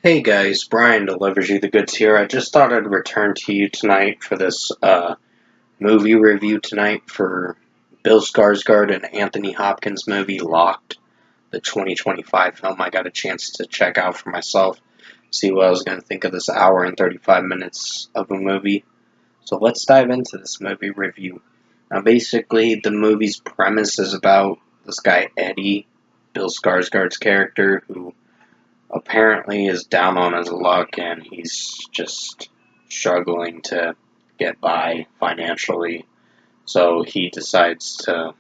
Hey guys, Brian delivers you the goods here. I just thought I'd return to you tonight for this movie review tonight for Bill Skarsgård and Anthony Hopkins movie Locked, the 2025 film I got a chance to check out for myself, see what I was going to think of this hour and 35 minutes of a movie. So let's dive into this movie review. Now basically the movie's premise is about this guy Eddie, Bill Skarsgård's character, who apparently is down on his luck and he's just struggling to get by financially. So he decides to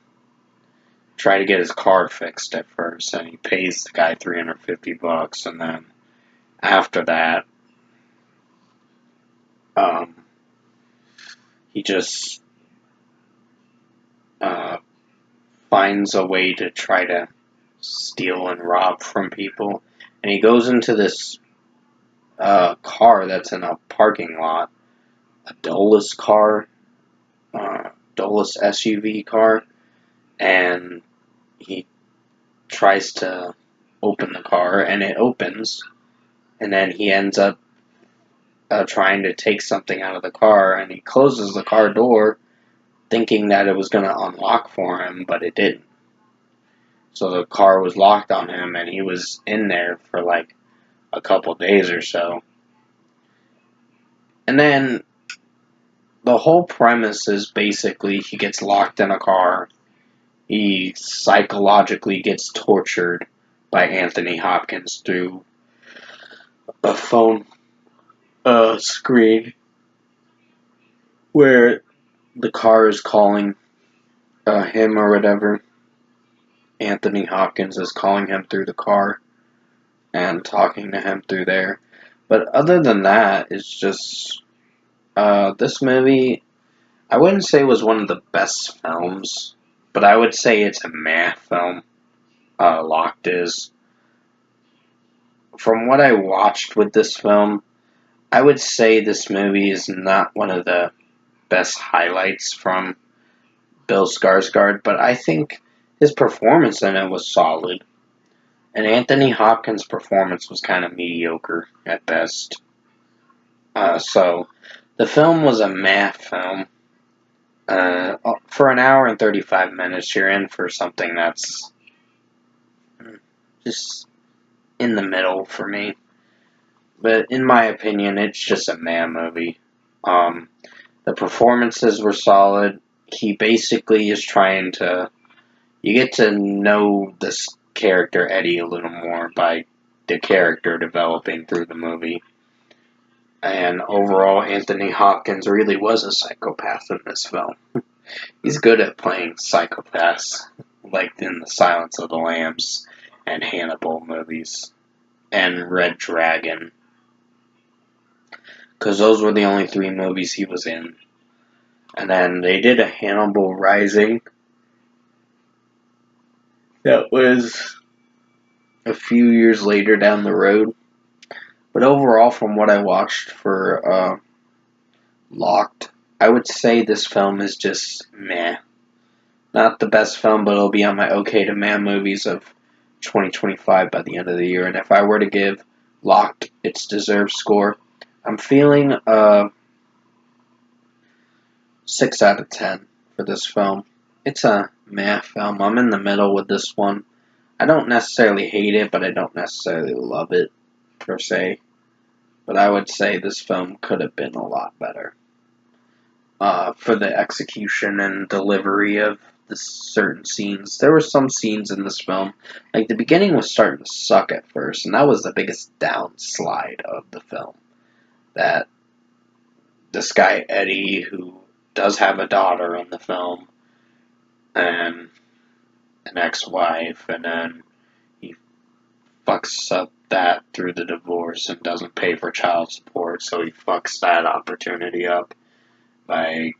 try to get his car fixed at first, and he pays the guy $350, and then after that, um, he just uh, finds a way to try to steal and rob from people, and he goes into this car that's in a parking lot, a Dolus car, Dolus SUV car, and he tries to open the car, and it opens, and then he ends up trying to take something out of the car, and he closes the car door, thinking that it was going to unlock for him, but it didn't. So the car was locked on him, and he was in there for like a couple days or so. And then the whole premise is basically he gets locked in a car. He psychologically gets tortured by Anthony Hopkins through a phone screen where the car is calling him or whatever. Anthony Hopkins is calling him through the car and talking to him through there. But other than that, it's just this movie. I wouldn't say was one of the best films, but I would say it's a meh film. Locked is. From what I watched with this film, I would say this movie is not one of the best highlights from Bill Skarsgård, but I think his performance in it was solid. And Anthony Hopkins' performance was kind of mediocre at best. So the film was a meh film. For an hour and 35 minutes, you're in for something that's just in the middle for me. But in my opinion, it's just a meh movie. The performances were solid. He basically is trying to. You get to know this character Eddie a little more by the character developing through the movie. And overall, Anthony Hopkins really was a psychopath in this film. He's good at playing psychopaths, like in the Silence of the Lambs and Hannibal movies, and Red Dragon, because those were the only three movies he was in. And then they did a Hannibal Rising that was a few years later down the road. But overall, from what I watched for Locked, I would say this film is just meh. Not the best film, but it'll be on my okay to meh movies of 2025 by the end of the year. And if I were to give Locked its deserved score, I'm feeling a 6 out of 10 for this film. It's a meh film. I'm in the middle with this one. I don't necessarily hate it, but I don't necessarily love it, per se. But I would say this film could have been a lot better. For the execution and delivery of the certain scenes. There were some scenes in this film, like the beginning was starting to suck at first, and that was the biggest downslide of the film. That this guy Eddie, who does have a daughter in the film, and an ex-wife, and then he fucks up that through the divorce and doesn't pay for child support, so he fucks that opportunity up by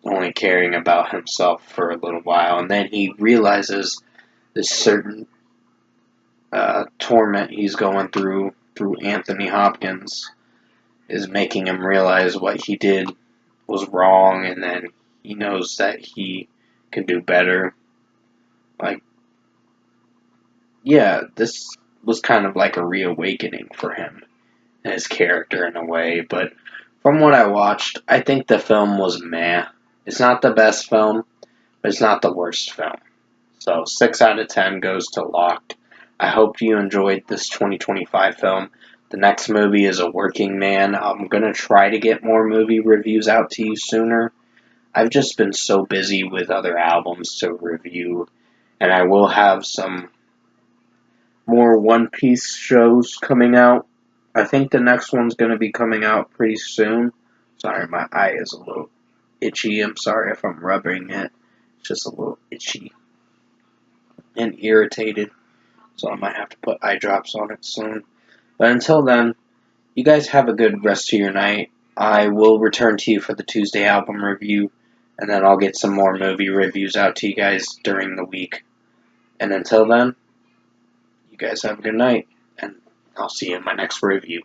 only caring about himself for a little while, and then he realizes this certain torment he's going through Anthony Hopkins is making him realize what he did was wrong, and then he knows that he can do better. Like, yeah, this was kind of like a reawakening for him. his character in a way, but from what I watched, I think the film was meh. It's not the best film, but it's not the worst film. So 6 out of 10 goes to Locked. I hope you enjoyed this 2025 film. The next movie is A Working Man. I'm going to try to get more movie reviews out to you sooner. I've just been so busy with other albums to review, and I will have some more One Piece shows coming out. I think the next one's going to be coming out pretty soon. Sorry, my eye is a little itchy. I'm sorry if I'm rubbing it. It's just a little itchy and irritated, so I might have to put eye drops on it soon. But until then, you guys have a good rest of your night. I will return to you for the Tuesday album review, and then I'll get some more movie reviews out to you guys during the week. And until then, you guys have a good night, and I'll see you in my next review.